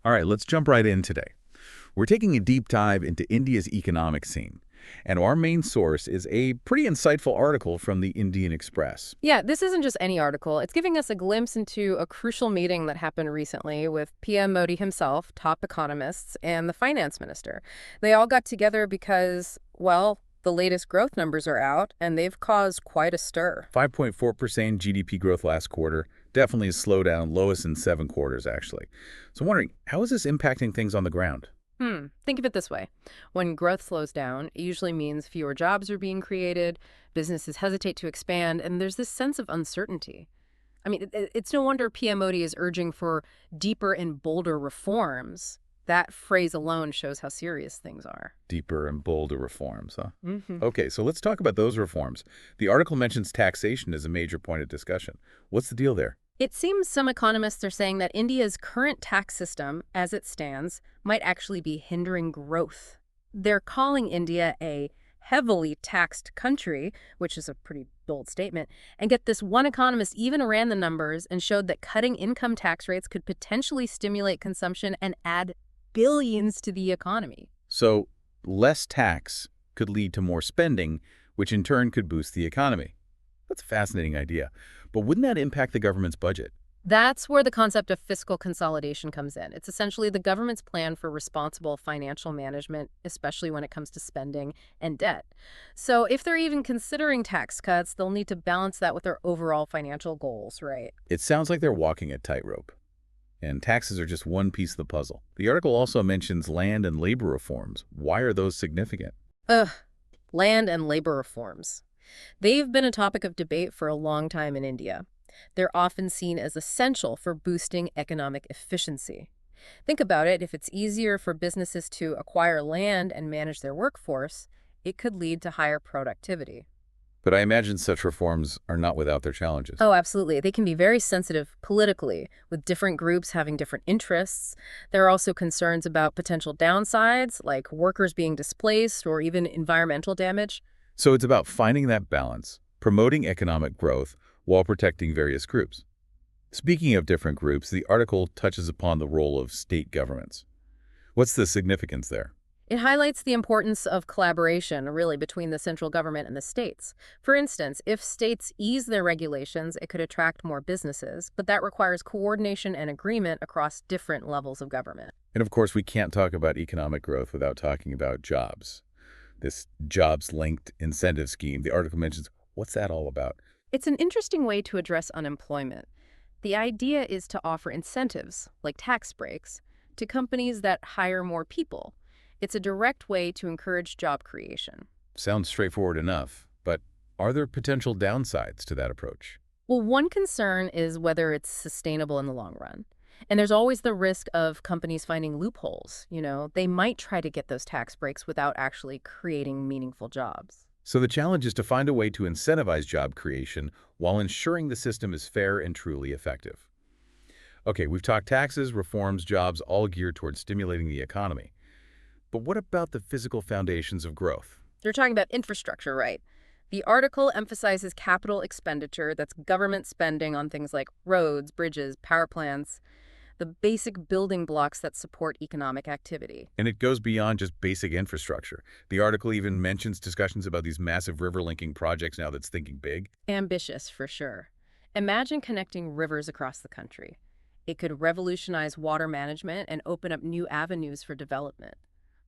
All right, let's jump right in today. We're taking a deep dive into India's economic scene, and our main source is a pretty insightful article from the Indian Express. Yeah, this isn't just any article. It's giving us a glimpse into a crucial meeting that happened recently with PM Modi himself, top economists, and the finance minister. They all got together because, well, the latest growth numbers are out, and they've caused quite a stir. 5.4% GDP growth last quarter, definitely a slowdown, lowest in 7 quarters, actually. So I'm wondering, how is this impacting things on the ground? Think of it this way. When growth slows down, it usually means fewer jobs are being created, businesses hesitate to expand, and there's this sense of uncertainty. I mean, it's no wonder PM Modi is urging for deeper and bolder reforms. That phrase alone shows how serious things are. Deeper and bolder reforms, huh? hmm Okay, so let's talk about those reforms. The article mentions taxation as a major point of discussion. What's the deal there? It seems some economists are saying that India's current tax system, as it stands, might actually be hindering growth. They're calling India a heavily taxed country, which is a pretty bold statement. And get this, one economist even ran the numbers and showed that cutting income tax rates could potentially stimulate consumption and add billions to the economy. So, less tax could lead to more spending, which in turn could boost the economy. That's a fascinating idea. But wouldn't that impact the government's budget? That's where the concept of fiscal consolidation comes in. It's essentially the government's plan for responsible financial management, especially when it comes to spending and debt. So if they're even considering tax cuts, they'll need to balance that with their overall financial goals, right? It sounds like they're walking a tightrope. And taxes are just one piece of the puzzle. The article also mentions land and labor reforms. Why are those significant? Ugh, land and labor reforms. They've been a topic of debate for a long time in India. They're often seen as essential for boosting economic efficiency. Think about it, if it's easier for businesses to acquire land and manage their workforce, it could lead to higher productivity. But I imagine such reforms are not without their challenges. Oh, absolutely. They can be very sensitive politically, with different groups having different interests. There are also concerns about potential downsides, like workers being displaced or even environmental damage. So it's about finding that balance, promoting economic growth while protecting various groups. Speaking of different groups, the article touches upon the role of state governments. What's the significance there? It highlights the importance of collaboration, really, between the central government and the states. For instance, if states ease their regulations, it could attract more businesses, but that requires coordination and agreement across different levels of government. And of course, we can't talk about economic growth without talking about jobs. This jobs-linked incentive scheme, the article mentions, what's that all about? It's an interesting way to address unemployment. The idea is to offer incentives, like tax breaks, to companies that hire more people. It's a direct way to encourage job creation. Sounds straightforward enough, but are there potential downsides to that approach? Well, one concern is whether it's sustainable in the long run. And there's always the risk of companies finding loopholes. They might try to get those tax breaks without actually creating meaningful jobs. So the challenge is to find a way to incentivize job creation while ensuring the system is fair and truly effective. Okay, we've talked taxes, reforms, jobs, all geared towards stimulating the economy. But what about the physical foundations of growth? They're talking about infrastructure, right? The article emphasizes capital expenditure, that's government spending on things like roads, bridges, power plants, the basic building blocks that support economic activity. And it goes beyond just basic infrastructure. The article even mentions discussions about these massive river-linking projects now that's thinking big. Ambitious, for sure. Imagine connecting rivers across the country. It could revolutionize water management and open up new avenues for development.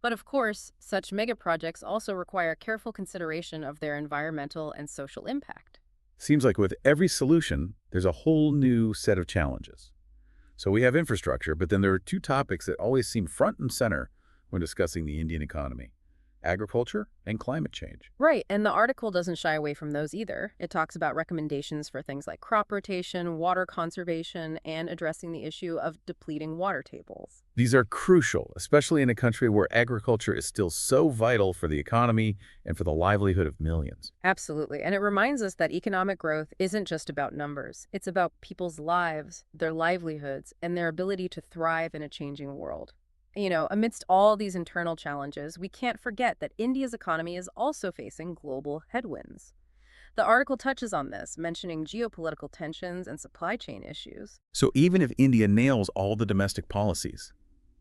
But of course, such megaprojects also require careful consideration of their environmental and social impact. Seems like with every solution, there's a whole new set of challenges. So we have infrastructure, but then there are two topics that always seem front and center when discussing the Indian economy: agriculture and climate change. Right, and the article doesn't shy away from those either. It talks about recommendations for things like crop rotation, water conservation, and addressing the issue of depleting water tables. These are crucial, especially in a country where agriculture is still so vital for the economy and for the livelihood of millions. Absolutely, and it reminds us that economic growth isn't just about numbers. It's about people's lives, their livelihoods, and their ability to thrive in a changing world. Amidst all these internal challenges, we can't forget that India's economy is also facing global headwinds. The article touches on this, mentioning geopolitical tensions and supply chain issues. So even if India nails all the domestic policies,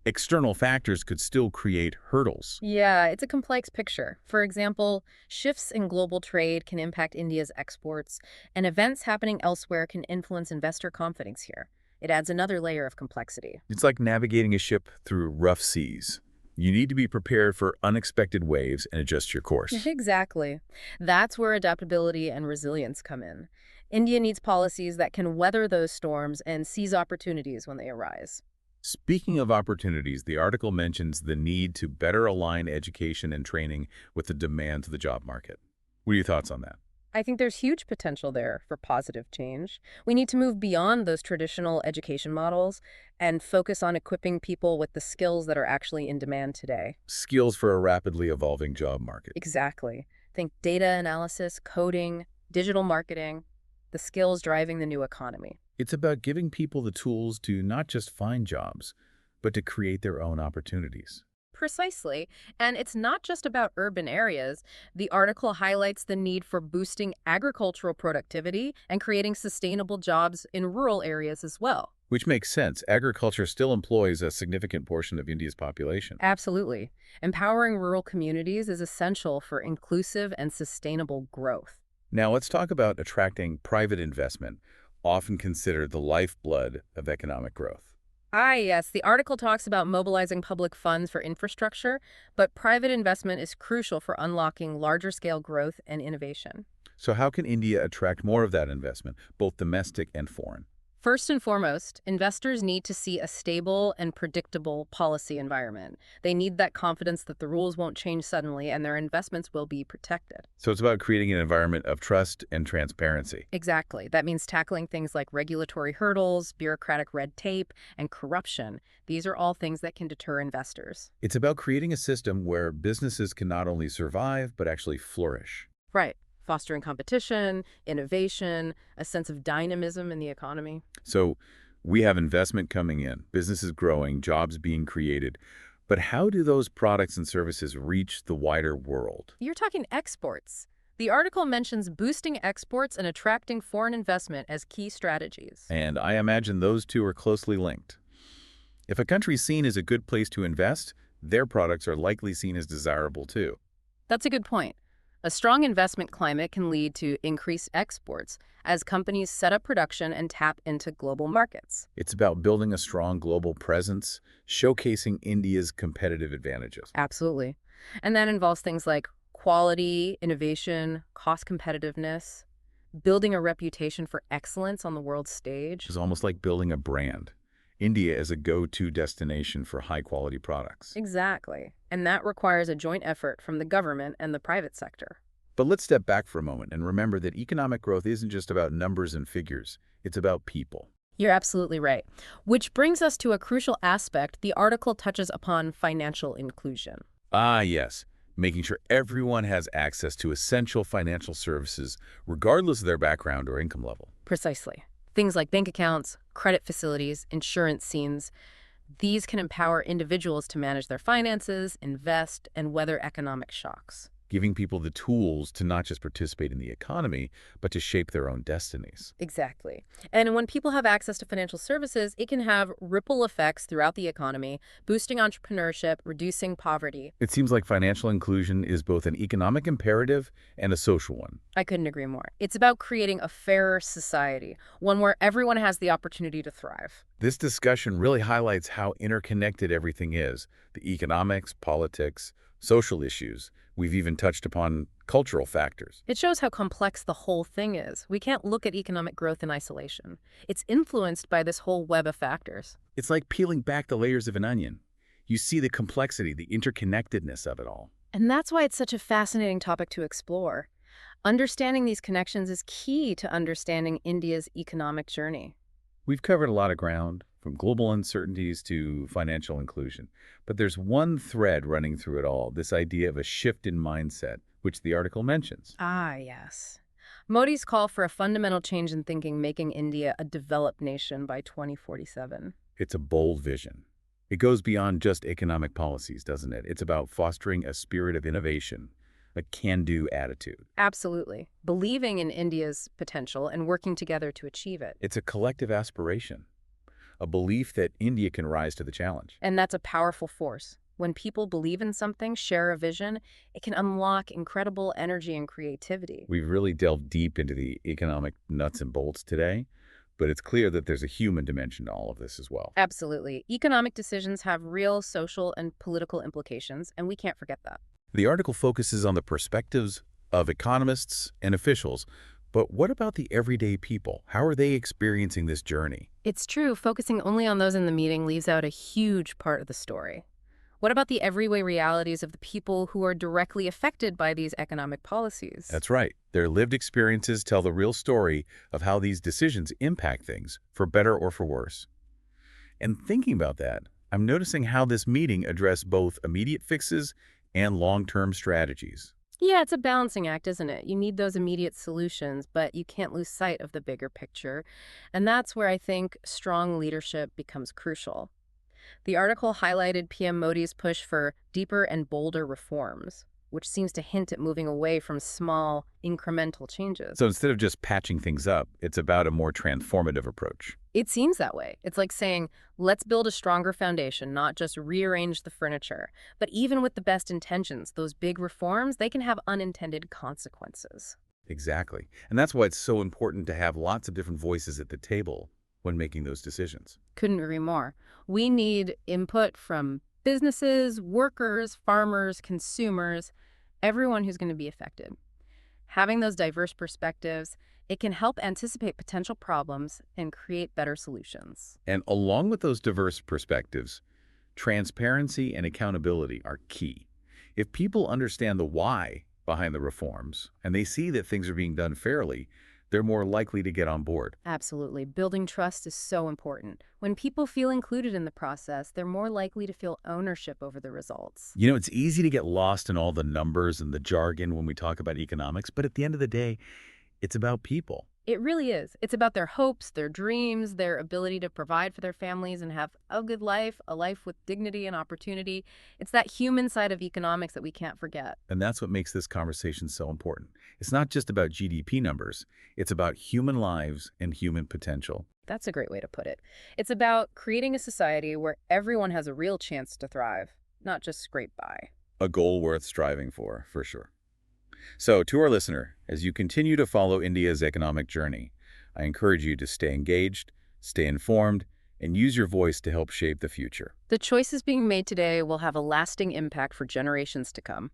external factors could still create hurdles. Yeah, it's a complex picture. For example, shifts in global trade can impact India's exports, and events happening elsewhere can influence investor confidence here. It adds another layer of complexity. It's like navigating a ship through rough seas. You need to be prepared for unexpected waves and adjust your course. Exactly. That's where adaptability and resilience come in. India needs policies that can weather those storms and seize opportunities when they arise. Speaking of opportunities, the article mentions the need to better align education and training with the demands of the job market. What are your thoughts on that? I think there's huge potential there for positive change. We need to move beyond those traditional education models and focus on equipping people with the skills that are actually in demand today. Skills for a rapidly evolving job market. Exactly. Think data analysis, coding, digital marketing, the skills driving the new economy. It's about giving people the tools to not just find jobs, but to create their own opportunities. Precisely. And it's not just about urban areas. The article highlights the need for boosting agricultural productivity and creating sustainable jobs in rural areas as well. Which makes sense. Agriculture still employs a significant portion of India's population. Absolutely. Empowering rural communities is essential for inclusive and sustainable growth. Now let's talk about attracting private investment, often considered the lifeblood of economic growth. Ah, yes, the article talks about mobilizing public funds for infrastructure, but private investment is crucial for unlocking larger scale growth and innovation. So how can India attract more of that investment, both domestic and foreign? First and foremost, investors need to see a stable and predictable policy environment. They need that confidence that the rules won't change suddenly and their investments will be protected. So it's about creating an environment of trust and transparency. Exactly. That means tackling things like regulatory hurdles, bureaucratic red tape, and corruption. These are all things that can deter investors. It's about creating a system where businesses can not only survive, but actually flourish. Right. Fostering competition, innovation, a sense of dynamism in the economy. So we have investment coming in, businesses growing, jobs being created. But how do those products and services reach the wider world? You're talking exports. The article mentions boosting exports and attracting foreign investment as key strategies. And I imagine those two are closely linked. If a country is seen as a good place to invest, their products are likely seen as desirable too. That's a good point. A strong investment climate can lead to increased exports as companies set up production and tap into global markets. It's about building a strong global presence, showcasing India's competitive advantages. Absolutely. And that involves things like quality, innovation, cost competitiveness, building a reputation for excellence on the world stage. It's almost like building a brand. India is a go-to destination for high-quality products. Exactly. And that requires a joint effort from the government and the private sector. But let's step back for a moment and remember that economic growth isn't just about numbers and figures. It's about people. You're absolutely right. Which brings us to a crucial aspect the article touches upon: financial inclusion. Ah, yes. Making sure everyone has access to essential financial services, regardless of their background or income level. Precisely. Things like bank accounts, credit facilities, insurance schemes. These can empower individuals to manage their finances, invest, and weather economic shocks. Giving people the tools to not just participate in the economy, but to shape their own destinies. Exactly. And when people have access to financial services, it can have ripple effects throughout the economy, boosting entrepreneurship, reducing poverty. It seems like financial inclusion is both an economic imperative and a social one. I couldn't agree more. It's about creating a fairer society, one where everyone has the opportunity to thrive. This discussion really highlights how interconnected everything is: the economics, politics, social issues. We've even touched upon cultural factors. It shows how complex the whole thing is. We can't look at economic growth in isolation. It's influenced by this whole web of factors. It's like peeling back the layers of an onion. You see the complexity, the interconnectedness of it all. And that's why it's such a fascinating topic to explore. Understanding these connections is key to understanding India's economic journey. We've covered a lot of ground, from global uncertainties to financial inclusion. But there's one thread running through it all, this idea of a shift in mindset, which the article mentions. Ah, yes. Modi's call for a fundamental change in thinking, making India a developed nation by 2047. It's a bold vision. It goes beyond just economic policies, doesn't it? It's about fostering a spirit of innovation, a can-do attitude. Absolutely. Believing in India's potential and working together to achieve it. It's a collective aspiration. a belief that India can rise to the challenge. And that's a powerful force. When people believe in something, share a vision, it can unlock incredible energy and creativity. We've really delved deep into the economic nuts and bolts today, but it's clear that there's a human dimension to all of this as well. Absolutely. Economic decisions have real social and political implications, and we can't forget that. The article focuses on the perspectives of economists and officials, but what about the everyday people? How are they experiencing this journey? It's true, focusing only on those in the meeting leaves out a huge part of the story. What about the everyday realities of the people who are directly affected by these economic policies? That's right. Their lived experiences tell the real story of how these decisions impact things, for better or for worse. And thinking about that, I'm noticing how this meeting addressed both immediate fixes and long-term strategies. Yeah, it's a balancing act, isn't it? You need those immediate solutions, but you can't lose sight of the bigger picture. And that's where I think strong leadership becomes crucial. The article highlighted PM Modi's push for deeper and bolder reforms, which seems to hint at moving away from small, incremental changes. So instead of just patching things up, it's about a more transformative approach. It seems that way. It's like saying, let's build a stronger foundation, not just rearrange the furniture. But even with the best intentions, those big reforms, they can have unintended consequences. Exactly. And that's why it's so important to have lots of different voices at the table when making those decisions. Couldn't agree more. We need input from businesses, workers, farmers, consumers, everyone who's going to be affected. Having those diverse perspectives, it can help anticipate potential problems and create better solutions. And along with those diverse perspectives, transparency and accountability are key. If people understand the why behind the reforms and they see that things are being done fairly, they're more likely to get on board. Absolutely. Building trust is so important. When people feel included in the process, they're more likely to feel ownership over the results. You know, it's easy to get lost in all the numbers and the jargon when we talk about economics, but at the end of the day, it's about people. It really is. It's about their hopes, their dreams, their ability to provide for their families and have a good life, a life with dignity and opportunity. It's that human side of economics that we can't forget. And that's what makes this conversation so important. It's not just about GDP numbers. It's about human lives and human potential. That's a great way to put it. It's about creating a society where everyone has a real chance to thrive, not just scrape by. A goal worth striving for sure. So, to our listener, as you continue to follow India's economic journey, I encourage you to stay engaged, stay informed, and use your voice to help shape the future. The choices being made today will have a lasting impact for generations to come.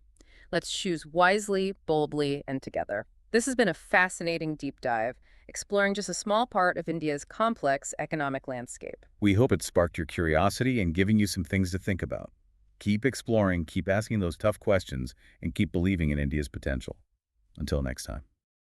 Let's choose wisely, boldly, and together. This has been a fascinating deep dive, exploring just a small part of India's complex economic landscape. We hope it sparked your curiosity and giving you some things to think about. Keep exploring, keep asking those tough questions, and keep believing in India's potential. Until next time.